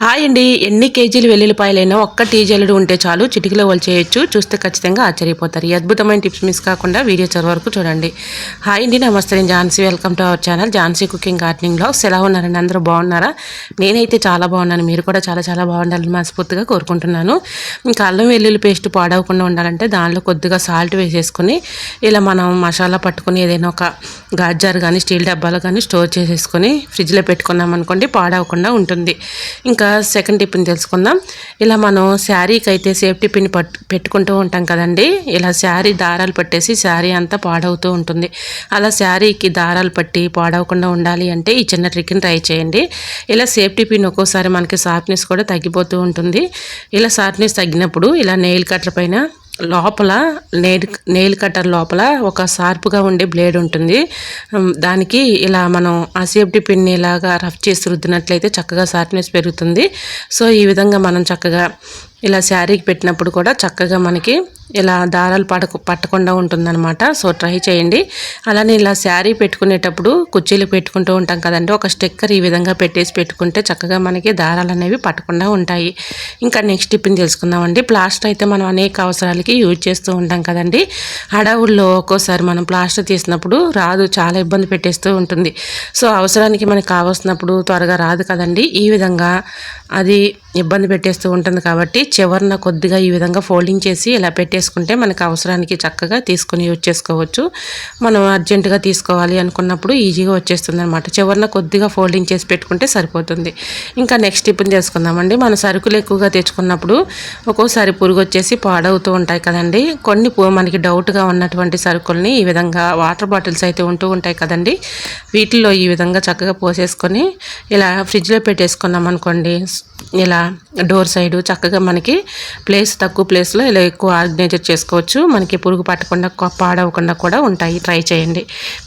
Hi అండి. ఎన్ని కేజీలు వెల్లుల్లిపాయలైనా ఒక్క టీ జల్లుడు ఉంటే చాలు చిటికలో చేయొచ్చు. చూస్తే ఖచ్చితంగా ఆశ్చర్యపోతారు. ఈ అద్భుతమైన టిప్స్ మిస్ కాకుండా వీడియో చివరి వరకు చూడండి. హాయ్ అండి, నమస్తే. నేను Jhansi. Welcome to our channel Jhansi cooking gardening blogs. ఎలా ఉన్నారండి? అందరూ బాగున్నారా? నేనైతే చాలా బాగున్నాను. మీరు కూడా చాలా చాలా బాగుండాలని మనస్ఫూర్తిగా కోరుకుంటున్నాను. ఇంకా అల్లం వెల్లుల్లి పేస్ట్ పాడవకుండా ఉండాలంటే దానిలో కొద్దిగా సాల్ట్ వేసేసుకుని ఇలా మనం మసాలా పట్టుకుని ఏదైనా ఒక గాజార్ కానీ స్టీల్ డబ్బాలో కానీ స్టోర్ చేసేసుకొని ఫ్రిడ్జ్లో పెట్టుకున్నాం అనుకోండి, పాడవకుండా ఉంటుంది. ఇంకా సెకండ్ టిప్ని తెలుసుకుందాం. ఇలా మనం శారీకి అయితే సేఫ్టీ పిన్ పెట్టుకుంటూ ఉంటాం కదండి. ఇలా శారీ దారాలు పట్టేసి శారీ అంతా పాడవుతూ ఉంటుంది. అలా శారీకి దారాలు పట్టి పాడవకుండా ఉండాలి అంటే ఈ చిన్న ట్రిక్ని ట్రై చేయండి. ఇలా సేఫ్టీ పిన్ ఒక్కోసారి మనకి షార్ప్నెస్ కూడా తగ్గిపోతూ ఉంటుంది. ఇలా షార్ప్నెస్ తగ్గినప్పుడు ఇలా నెయిల్ కట్టర్ పైన లోపల నెయిల్ కట్టర్ లోపల ఒక షార్ప్గా ఉండే బ్లేడ్ ఉంటుంది. దానికి ఇలా మనం ఆ సేఫ్టీ పిన్ ఇలాగా రఫ్ చేసి రుద్దినట్లయితే చక్కగా షార్ప్నెస్ పెరుగుతుంది. సో ఈ విధంగా మనం చక్కగా ఇలా శారీకి పెట్టినప్పుడు కూడా చక్కగా మనకి ఇలా దారాలు పట్టకుండా ఉంటుందన్నమాట. సో ట్రై చేయండి. అలానే ఇలా శారీ పెట్టుకునేటప్పుడు కుర్చీలు పెట్టుకుంటూ ఉంటాం కదండి, ఒక స్టిక్కర్ ఈ విధంగా పెట్టేసి పెట్టుకుంటే చక్కగా మనకి దారాలు అనేవి పట్టకుండా ఉంటాయి. ఇంకా నెక్స్ట్ టిప్ని తెలుసుకుందామండి. ప్లాస్టర్ అయితే మనం అనేక అవసరాలకి యూజ్ చేస్తూ ఉంటాం కదండి. హడావుల్లో ఒక్కోసారి మనం ప్లాస్టర్ తీసినప్పుడు రాదు, చాలా ఇబ్బంది పెట్టేస్తూ ఉంటుంది. సో అవసరానికి మనకి కావాల్సినప్పుడు త్వరగా రాదు కదండి. ఈ విధంగా అది ఇబ్బంది పెట్టేస్తూ ఉంటుంది కాబట్టి చివరన కొద్దిగా ఈ విధంగా ఫోల్డింగ్ చేసి ఇలా పెట్టేసుకుంటే మనకు అవసరానికి చక్కగా తీసుకొని యూజ్ చేసుకోవచ్చు. మనం అర్జెంటుగా తీసుకోవాలి అనుకున్నప్పుడు ఈజీగా వచ్చేస్తుంది అనమాట. చివరన కొద్దిగా ఫోల్డింగ్ చేసి పెట్టుకుంటే సరిపోతుంది. ఇంకా నెక్స్ట్ టిప్ని చేసుకుందామండి. మన సరుకులు ఎక్కువగా తెచ్చుకున్నప్పుడు ఒక్కోసారి పురుగు వచ్చేసి పాడవుతూ ఉంటాయి కదండి. కొన్ని మనకి డౌట్గా ఉన్నటువంటి సరుకుల్ని ఈ విధంగా వాటర్ బాటిల్స్ అయితే ఉంటూ ఉంటాయి కదండి, వీటిల్లో ఈ విధంగా చక్కగా పోసేసుకొని ఇలా ఫ్రిడ్జ్లో పెట్టేసుకున్నాం అనుకోండి, ఇలా డోర్ సైడు చక్కగా మనకి తక్కువ ప్లేస్లో ఇలా ఎక్కువ ఆర్గనైజర్ చేసుకోవచ్చు. మనకి పురుగు పట్టకుండా పాడవకుండా కూడా ఉంటాయి. ట్రై చేయండి.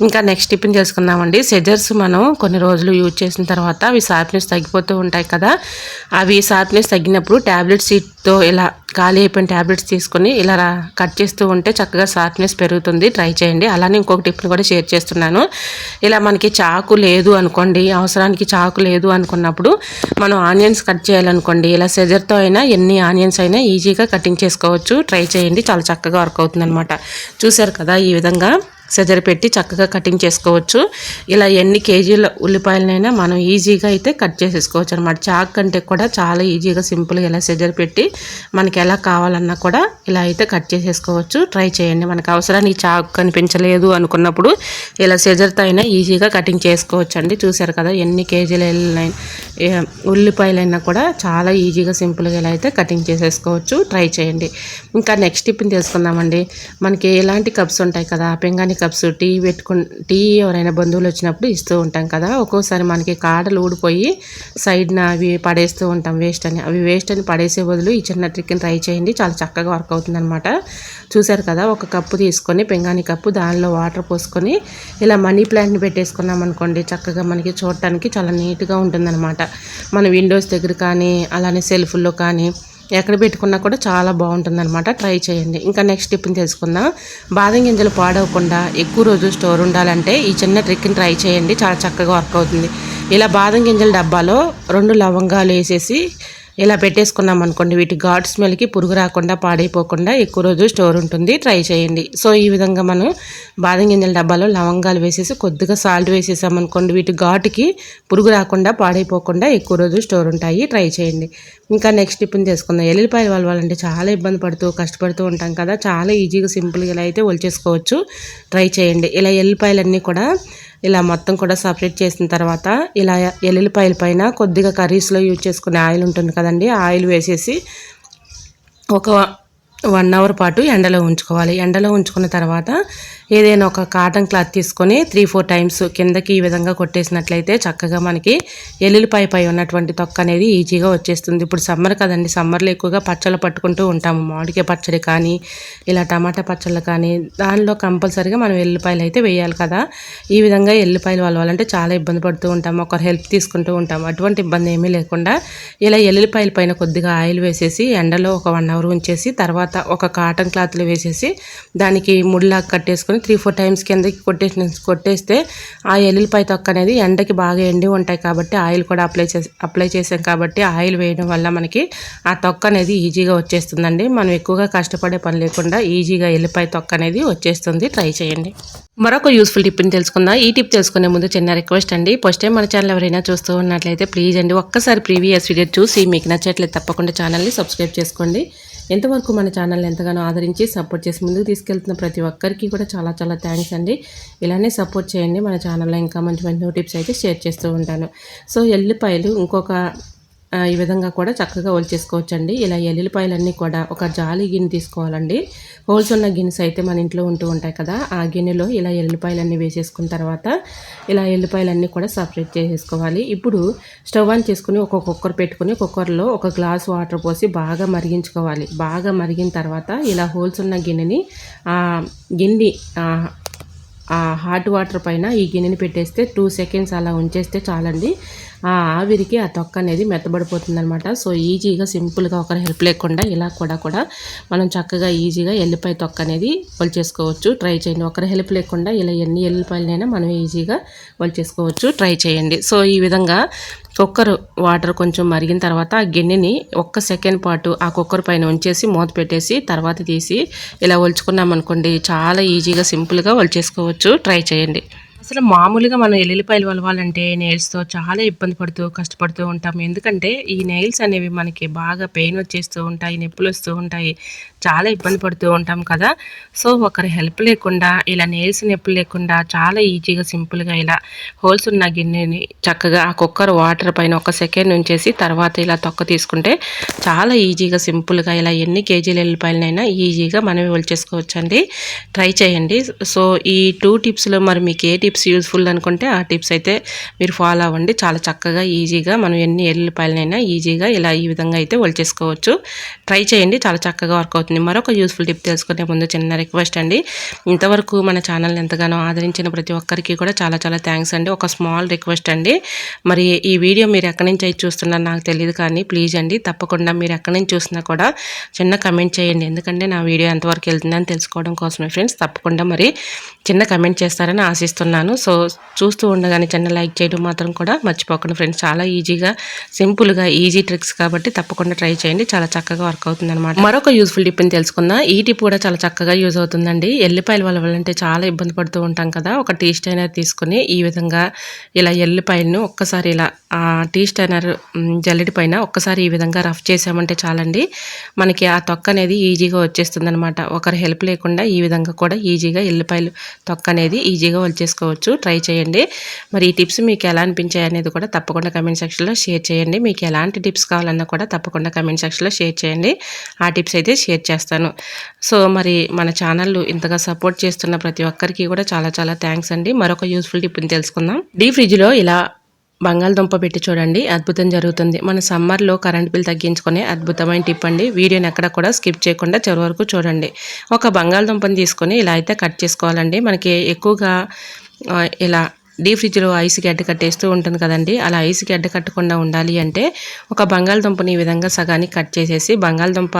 ఇంకా నెక్స్ట్ టిప్ని చేసుకుందామండి. సెజర్స్ మనం కొన్ని రోజులు యూజ్ చేసిన తర్వాత అవి షార్ప్నెస్ తగ్గిపోతూ ఉంటాయి కదా. అవి షార్ప్నెస్ తగ్గినప్పుడు ట్యాబ్లెట్ షీట్తో ఇలా ఖాళీ అయిపోయిన ట్యాబ్లెట్స్ తీసుకొని ఇలా కట్ చేస్తూ ఉంటే చక్కగా షార్ప్నెస్ పెరుగుతుంది. ట్రై చేయండి. అలానే ఇంకొక టిప్ని కూడా షేర్ చేస్తున్నాను. ఇలా మనకి చాకు లేదు అనుకోండి, అవసరానికి చాకు లేదు అనుకున్నప్పుడు మనం ఆనియన్స్ కట్ చేయాలనుకోండి, ఇలా సెజర్తో అయినా ఎన్ని ఆనియన్స్ అయినా ఈజీగా కటింగ్ చేసుకోవచ్చు. ట్రై చేయండి. చాలా చక్కగా వర్క్ అవుతుంది అనమాట. చూసారు కదా, ఈ విధంగా సెజర్ పెట్టి చక్కగా కటింగ్ చేసుకోవచ్చు. ఇలా ఎన్ని కేజీల ఉల్లిపాయలనైనా మనం ఈజీగా అయితే కట్ చేసేసుకోవచ్చు అనమాట. చాక్ కంటే కూడా చాలా ఈజీగా సింపుల్గా ఇలా సెజర్ పెట్టి మనకి ఎలా కావాలన్నా కూడా ఇలా అయితే కట్ చేసేసుకోవచ్చు. ట్రై చేయండి. మనకు అవసరానికి చాక్ కనిపించలేదు అనుకున్నప్పుడు ఇలా సెజర్తో అయినా ఈజీగా కటింగ్ చేసుకోవచ్చు అండి. చూసారు కదా, ఎన్ని కేజీల ఉల్లిపాయలైనా కూడా చాలా ఈజీగా సింపుల్గా ఇలా అయితే కటింగ్ చేసేసుకోవచ్చు. ట్రై చేయండి. ఇంకా నెక్స్ట్ టిప్ని తెలుసుకుందామండి. మనకి ఎలాంటి కప్స్ ఉంటాయి కదా, పింగాణి కప్స్, టీ ఎవరైనా బంధువులు వచ్చినప్పుడు ఇస్తూ ఉంటాం కదా. ఒక్కోసారి మనకి కాడలు ఊడిపోయి సైడ్న అవి పడేస్తూ ఉంటాం వేస్ట్ అని. అవి వేస్ట్ అని పడేసే బదులు ఈ చిన్న ట్రిక్ని ట్రై చేయండి. చాలా చక్కగా వర్క్ అవుతుంది అనమాట. చూసారు కదా, ఒక కప్పు తీసుకొని పింగాణి కప్పు, దానిలో వాటర్ పోసుకొని ఇలా మనీ ప్లాంట్ని పెట్టేసుకున్నాం అనుకోండి, చక్కగా మనకి చూడటానికి చాలా నీట్గా ఉంటుందన్నమాట. మన విండోస్ దగ్గర కానీ అలానే సెల్ఫ్లో కానీ ఎక్కడ పెట్టుకున్నా కూడా చాలా బాగుంటుందన్నమాట. ట్రై చేయండి. ఇంకా నెక్స్ట్ టిప్ని తెలుసుకుందాం. బాదం గింజలు పాడవకుండా ఎక్కువ రోజు స్టోర్ ఉండాలంటే ఈ చిన్న ట్రిక్ని ట్రై చేయండి. చాలా చక్కగా వర్క్ అవుతుంది. ఇలా బాదం గింజల డబ్బాలో 2 లవంగాలు వేసేసి ఇలా పెట్టేసుకున్నాం అనుకోండి, వీటి ఘాట్ స్మెల్కి పురుగు రాకుండా పాడైపోకుండా ఎక్కువ రోజు స్టోర్ ఉంటుంది. ట్రై చేయండి. సో ఈ విధంగా మనం బాదం గింజల డబ్బాలో లవంగాలు వేసేసి కొద్దిగా సాల్ట్ వేసేసామనుకోండి, వీటి ఘాటుకి పురుగు రాకుండా పాడైపోకుండా ఎక్కువ రోజు స్టోర్ ఉంటాయి. ట్రై చేయండి. ఇంకా నెక్స్ట్ టిప్ని చేసుకుందాం. ఎల్లుల్లిపాయలు వలవాలంటే చాలా ఇబ్బంది పడుతూ కష్టపడుతూ ఉంటాం కదా, చాలా ఈజీగా సింపుల్గా ఇలా అయితే ఒలిచేసుకోవచ్చు. ట్రై చేయండి. ఇలా ఎల్లుల్లిపాయలన్నీ కూడా ఇలా మొత్తం కూడా సపరేట్ చేసిన తర్వాత ఇలా ఎల్లుల్లిపాయల పైన కొద్దిగా కర్రీస్లో యూజ్ చేసుకునే ఆయిల్ ఉంటుంది కదండి, ఆయిల్ వేసేసి ఒక 1 అవర్ పాటు ఎండలో ఉంచుకోవాలి. ఎండలో ఉంచుకున్న తర్వాత ఏదైనా ఒక కాటన్ క్లాత్ తీసుకొని 3-4 టైమ్స్ కిందకి ఈ విధంగా కొట్టేసినట్లయితే చక్కగా మనకి ఎల్లుల్లిపాయ పై ఉన్నటువంటి తొక్క అనేది ఈజీగా వచ్చేస్తుంది. ఇప్పుడు సమ్మర్ కదండి, సమ్మర్లో ఎక్కువగా పచ్చళ్ళు పట్టుకుంటూ ఉంటాము. మామిడికాయ పచ్చడి కానీ ఇలా టమాటా పచ్చళ్ళు కానీ దానిలో కంపల్సరీగా మనం ఎల్లుల్లిపాయలు అయితే వేయాలి కదా. ఈ విధంగా ఎల్లుల్లిపాయలు వలవాలంటే చాలా ఇబ్బంది పడుతూ ఉంటాము, ఒకరు హెల్ప్ తీసుకుంటూ ఉంటాము. అటువంటి ఇబ్బంది ఏమీ లేకుండా ఇలా ఎల్లుల్లిపాయల పైన కొద్దిగా ఆయిల్ వేసేసి ఎండలో ఒక 1 అవర్ ఉంచేసి తర్వాత తర్వాత ఒక కాటన్ క్లాత్లో వేసేసి దానికి ముడిలాగా కట్టేసుకొని 3-4 టైమ్స్ కిందకి కొట్టేస్తే ఆ ఎల్లుల్లిపాయ తొక్క అనేది ఎండకి బాగా ఎండి ఉంటాయి కాబట్టి ఆయిల్ కూడా అప్లై చేసాం కాబట్టి ఆయిల్ వేయడం వల్ల మనకి ఆ తొక్క అనేది ఈజీగా వచ్చేస్తుందండి. మనం ఎక్కువగా కష్టపడే పని లేకుండా ఈజీగా ఎల్లిపాయ తొక్క అనేది వచ్చేస్తుంది. ట్రై చేయండి. మరొక యూస్ఫుల్ టిప్ని తెలుసుకుందాం. ఈ టిప్ తెలుసుకునే ముందు చిన్న రిక్వెస్ట్ అండి, ఫస్ట్ టైం మన ఛానల్ ఎవరైనా చూస్తూ ఉన్నట్లయితే ప్లీజ్ అండి ఒక్కసారి ప్రీవియస్ వీడియో చూసి మీకు నచ్చట్లయితే తప్పకుండా ఛానల్ని సబ్స్క్రైబ్ చేసుకోండి. ఎంతవరకు మన ఛానల్ని ఎంతగానో ఆదరించి సపోర్ట్ చేసి ముందుకు తీసుకెళ్తున్న ప్రతి ఒక్కరికి కూడా చాలా చాలా థ్యాంక్స్ అండి. ఇలానే సపోర్ట్ చేయండి. మన ఛానల్లో ఇంకా మంచి మంచి టిప్స్ అయితే షేర్ చేస్తూ ఉంటాను. సో ఎల్లిపాయలు ఈ విధంగా కూడా చక్కగా ఒలిచేసుకోవచ్చండి. ఇలా ఎల్లుల్లిపాయలన్నీ కూడా ఒక జాలి గిన్నె తీసుకోవాలండి. హోల్స్ ఉన్న గిన్నెస్ అయితే మన ఇంట్లో ఉంటూ ఉంటాయి కదా, ఆ గిన్నెలో ఇలా ఎల్లుల్లిపాయలన్నీ వేసేసుకున్న తర్వాత ఇలా ఎల్లుల్లిపాయలన్నీ కూడా సపరేట్ చేసేసుకోవాలి. ఇప్పుడు స్టవ్ ఆన్ చేసుకుని ఒక కుక్కర్ పెట్టుకుని కుక్కర్లో ఒక గ్లాస్ వాటర్ పోసి బాగా మరిగించుకోవాలి. బాగా మరిగిన తర్వాత ఇలా హోల్స్ ఉన్న గిన్నెని హాట్ వాటర్ పైన ఈ గిన్నెని పెట్టేస్తే 2 సెకండ్స్ అలా ఉంచేస్తే చాలండి. ఆ ఆవిరికి ఆ తొక్క అనేది మెత్తబడిపోతుంది అనమాట. సో ఈజీగా సింపుల్గా ఒకరి హెల్ప్ లేకుండా ఇలా కూడా మనం చక్కగా ఈజీగా ఎల్లిపాయ తొక్క అనేది ఒలిచేసుకోవచ్చు. ట్రై చేయండి. ఒకరి హెల్ప్ లేకుండా ఇలా ఎన్ని ఎల్లిపాయలైనా మనం ఈజీగా ఒలిచేసుకోవచ్చు. ట్రై చేయండి. సో ఈ విధంగా కుక్కర్ వాటర్ కొంచెం మరిగిన తర్వాత ఆ గిన్నెని 1 సెకండ్ పాటు ఆ కుక్కర్ పైన ఉంచేసి మూత పెట్టేసి తర్వాత తీసి ఇలా ఒలుచుకున్నాం అనుకోండి, చాలా ఈజీగా సింపుల్గా ఒలిచేసుకోవచ్చు. ట్రై చేయండి. అసలు మామూలుగా మనం ఎల్లుల్లిపాయలు ఒలవాలంటే నెయిల్స్తో చాలా ఇబ్బంది పడుతూ కష్టపడుతూ ఉంటాం. ఎందుకంటే ఈ నెయిల్స్ అనేవి మనకి బాగా పెయిన్ వచ్చేస్తూ ఉంటాయి, నొప్పులు వస్తూ ఉంటాయి, చాలా ఇబ్బంది పడుతూ ఉంటాం కదా. సో ఒకరి హెల్ప్ లేకుండా ఇలా నెయిల్స్ నొప్పులు లేకుండా చాలా ఈజీగా సింపుల్గా ఇలా హోల్స్ ఉన్న గిన్నెని చక్కగా ఆ కుక్కర్ వాటర్ పైన 1 సెకండ్ ఉంచేసి తర్వాత ఇలా తొక్క తీసుకుంటే చాలా ఈజీగా సింపుల్గా ఇలా ఎన్ని కేజీల ఎల్లిపాయలనైనా ఈజీగా మనమే ఒలిచేసుకోవచ్చండి. ట్రై చేయండి. సో ఈ 2 టిప్స్లో మరి మీకు ఏ టిప్స్ యూస్ఫుల్ అనుకుంటే ఆ టిప్స్ అయితే మీరు ఫాలో అవ్వండి. చాలా చక్కగా ఈజీగా మనం ఎన్ని ఎల్లుల్లిపాయలనైనా ఈజీగా ఇలా ఈ విధంగా అయితే ఒలిచేసుకోవచ్చు. ట్రై చేయండి. చాలా చక్కగా వర్క్ అవుతుంది. మరొక యూస్ఫుల్ టిప్ తెలుసుకునే ముందు చిన్న రిక్వెస్ట్ అండి, ఇంతవరకు మన ఛానల్ని ఎంతగానో ఆదరించిన ప్రతి ఒక్కరికి కూడా చాలా చాలా థ్యాంక్స్ అండి. ఒక స్మాల్ రిక్వెస్ట్ అండి, మరి ఈ వీడియో మీరు ఎక్కడి నుంచి అయితే చూస్తున్నారో నాకు తెలియదు కానీ ప్లీజ్ అండి తప్పకుండా మీరు ఎక్కడి నుంచి చూసినా కూడా చిన్న కమెంట్ చేయండి. ఎందుకంటే నా వీడియో ఎంతవరకు వెళ్తుందని తెలుసుకోవడం కోసమే ఫ్రెండ్స్. తప్పకుండా మరి చిన్న కమెంట్ చేస్తారని ఆశిస్తున్నాను. సో చూస్తూ ఉండగానే చిన్న లైక్ చేయడం మాత్రం కూడా మర్చిపోకండి ఫ్రెండ్స్. చాలా ఈజీగా సింపుల్గా ఈజీ ట్రిక్స్ కాబట్టి తప్పకుండా ట్రై చేయండి. చాలా చక్కగా వర్క్ అవుతుంది అనమాట. మరొక యూస్ఫుల్ టిప్ ని తెలుసుకుందాం. ఈ టిప్ కూడా చాలా చక్కగా యూజ్ అవుతుందండి. ఎల్లిపాయలు వలవాలంటే చాలా ఇబ్బంది పడుతూ ఉంటాం కదా. ఒక టీ స్టైనర్ తీసుకుని ఈ విధంగా ఇలా ఎల్లిపాయలను ఒక్కసారి ఇలా ఆ టీ స్టైనర్ జల్లెడి పైన ఒక్కసారి ఈ విధంగా రఫ్ చేసామంటే చాలండి, మనకి ఆ తొక్క అనేది ఈజీగా వచ్చేస్తుంది అనమాట. ఒకరి హెల్ప్ లేకుండా ఈ విధంగా కూడా ఈజీగా ఎల్లిపాయలు తొక్క అనేది ఈజీగా వచ్చేసుకోవచ్చు. ట్రై చేయండి. మరి ఈ టిప్స్ మీకు ఎలా అనిపించాయి అనేది కూడా తప్పకుండా కమెంట్ సెక్షన్లో షేర్ చేయండి. మీకు ఎలాంటి టిప్స్ కావాలన్నా కూడా తప్పకుండా కమెంట్ సెక్షన్లో షేర్ చేయండి. ఆ టిప్స్ అయితే షేర్ చేస్తాను. సో మరి మన ఛానల్ ఇంతగా సపోర్ట్ చేస్తున్న ప్రతి ఒక్కరికి కూడా చాలా చాలా థ్యాంక్స్ అండి. మరొక యూస్ఫుల్ టిప్ని తెలుసుకుందాం. డీప్ ఫ్రిడ్జ్లో ఇలా బంగాళదుంప పెట్టి చూడండి, అద్భుతం జరుగుతుంది. మన సమ్మర్లో కరెంట్ బిల్ తగ్గించుకునే అద్భుతమైన టిప్ అండి. వీడియోని ఎక్కడ కూడా స్కిప్ చేయకుండా చివరి వరకు చూడండి. ఒక బంగాళదుంపని తీసుకొని ఇలా అయితే కట్ చేసుకోవాలండి. మనకి ఎక్కువగా ఇలా డీప్ ఫ్రిడ్జ్లో ఐస్కి అడ్డు కట్టేస్తూ ఉంటుంది కదండి, అలా ఐస్కి అడ్డు కట్టకుండా ఉండాలి అంటే ఒక బంగాళదుంపని ఈ విధంగా సగానికి కట్ చేసేసి బంగాళదుంప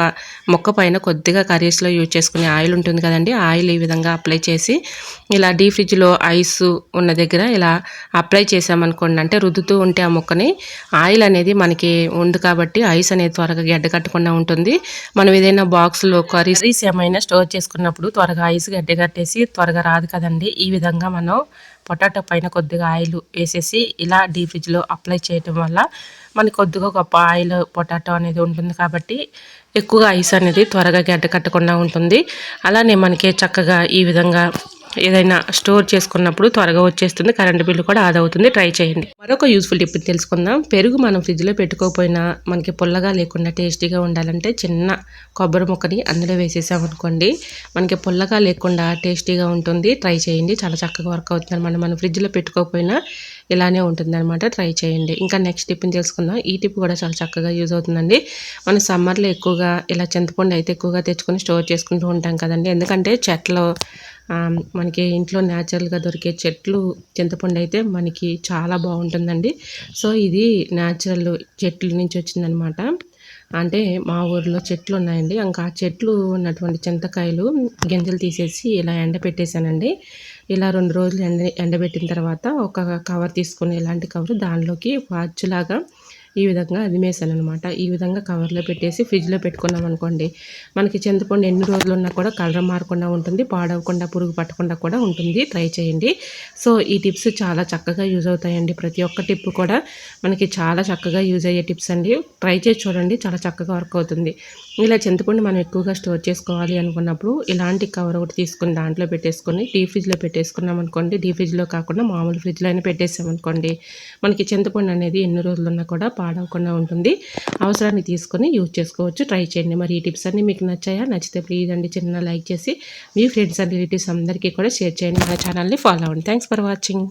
మొక్క పైన కొద్దిగా కర్రీస్లో యూజ్ చేసుకునే ఆయిల్ ఉంటుంది కదండి, ఆయిల్ ఈ విధంగా అప్లై చేసి ఇలా డీప్ ఫ్రిడ్జ్లో ఐస్ ఉన్న దగ్గర ఇలా అప్లై చేసామనుకోండి, అంటే రుద్దుతూ ఉంటే ఆ మొక్కని ఆయిల్ అనేది మనకి ఉంది కాబట్టి ఐస్ అనేది త్వరగా గడ్డ కట్టకుండా ఉంటుంది. మనం ఏదైనా బాక్స్లో కర్రీస్ ఏమైనా స్టోర్ చేసుకున్నప్పుడు త్వరగా ఐస్ గడ్డ కట్టేసి త్వరగా రాదు కదండి. ఈ విధంగా మనం పొటాటో పైన కొద్దిగా ఆయిల్ వేసేసి ఇలా డీప్ ఫ్రిడ్జ్లో అప్లై చేయటం వల్ల మనకి కొద్దిగా గొప్ప ఆయిల్ పొటాటో అనేది ఉంటుంది కాబట్టి ఎక్కువగా ఐస్ అనేది త్వరగా గడ్డ కట్టకుండా ఉంటుంది. అలానే మనకి చక్కగా ఈ విధంగా ఏదైనా స్టోర్ చేసుకున్నప్పుడు త్వరగా వచ్చేస్తుంది, కరెంటు బిల్లు కూడా ఆదా అవుతుంది. ట్రై చేయండి. మరొక యూస్ఫుల్ టిప్ తెలుసుకుందాం. పెరుగు మనం ఫ్రిడ్జ్లో పెట్టుకోకపోయినా మనకి పుల్లగా లేకుండా టేస్టీగా ఉండాలంటే చిన్న కొబ్బరి ముక్కని అందులో వేసేసామనుకోండి, మనకి పుల్లగా లేకుండా టేస్టీగా ఉంటుంది. ట్రై చేయండి. చాలా చక్కగా వర్క్ అవుతుంది అనమాట. మనం ఫ్రిడ్జ్లో పెట్టుకోకపోయినా ఇలానే ఉంటుంది అనమాట. ట్రై చేయండి. ఇంకా నెక్స్ట్ టిప్ని తెలుసుకుందాం. ఈ టిప్ కూడా చాలా చక్కగా యూజ్ అవుతుందండి. మన సమ్మర్లో ఎక్కువగా ఇలా చింతపండు అయితే ఎక్కువగా తెచ్చుకొని స్టోర్ చేసుకుంటూ ఉంటాం కదండి, ఎందుకంటే చెట్లు మనకి ఇంట్లో న్యాచురల్గా దొరికే చింతపండు అయితే మనకి చాలా బాగుంటుందండి. సో ఇది న్యాచురల్ చెట్ల నుంచి వచ్చిందనమాట. అంటే మా ఊర్లో చెట్లు ఉన్నాయండి. ఇంకా ఆ చెట్లు ఉన్నటువంటి చింతకాయలు గింజలు తీసేసి ఇలా ఎండబెట్టేసానండి. ఇలా 2 రోజులు ఎండబెట్టిన తర్వాత ఒక కవర్ తీసుకొని, ఇలాంటి కవర్ దానిలోకి ఒక అచ్చులాగా ఈ విధంగా అదిమేసాననమాట. ఈ విధంగా కవర్లో పెట్టేసి ఫ్రిడ్జ్‌లో పెట్టుకున్నామనుకోండి, మనకి చింతపండు ఎన్ని రోజులున్నా కూడా కలర్ మారకుండా ఉంటుంది, పాడవకుండా, పురుగు పట్టకుండా కూడా ఉంటుంది. ట్రై చేయండి. సో ఈ టిప్స్ చాలా చక్కగా యూజ్ అవుతాయండి. ప్రతి ఒక్క టిప్ కూడా మనకి చాలా చక్కగా యూజ్ అయ్యే టిప్స్ అండి. ట్రై చేసి చూడండి, చాలా చక్కగా వర్క్ అవుతుంది. ఇలా చింతపండు మనం ఎక్కువగా స్టోర్ చేసుకోవాలి అనుకున్నప్పుడు ఇలాంటి కవర్ ఒకటి తీసుకొని దాంట్లో పెట్టేసుకొని డీప్ ఫ్రిడ్జ్‌లో పెట్టేసుకున్నాం అనుకోండి, డీప్ ఫ్రిడ్జ్‌లో కాకుండా మామూలు ఫ్రిడ్జ్‌లో అయినా పెట్టేసామనుకోండి, మనకి చింతపండు అనేది ఎన్ని రోజులున్నా కూడా పాడవకుండా ఉంటుంది. అవసరానికి తీసుకొని యూజ్ చేసుకోవచ్చు. ట్రై చేయండి. మరి ఈ టిప్స్ అన్నీ మీకు నచ్చాయా? నచ్చితే ప్లీజ్ అండి చిన్న లైక్ చేసి మీ ఫ్రెండ్స్ అండ్ రిలేటివ్స్ అందరికీ కూడా షేర్ చేయండి. మన ఛానల్ని ఫాలో అవ్వండి. Thanks for watching.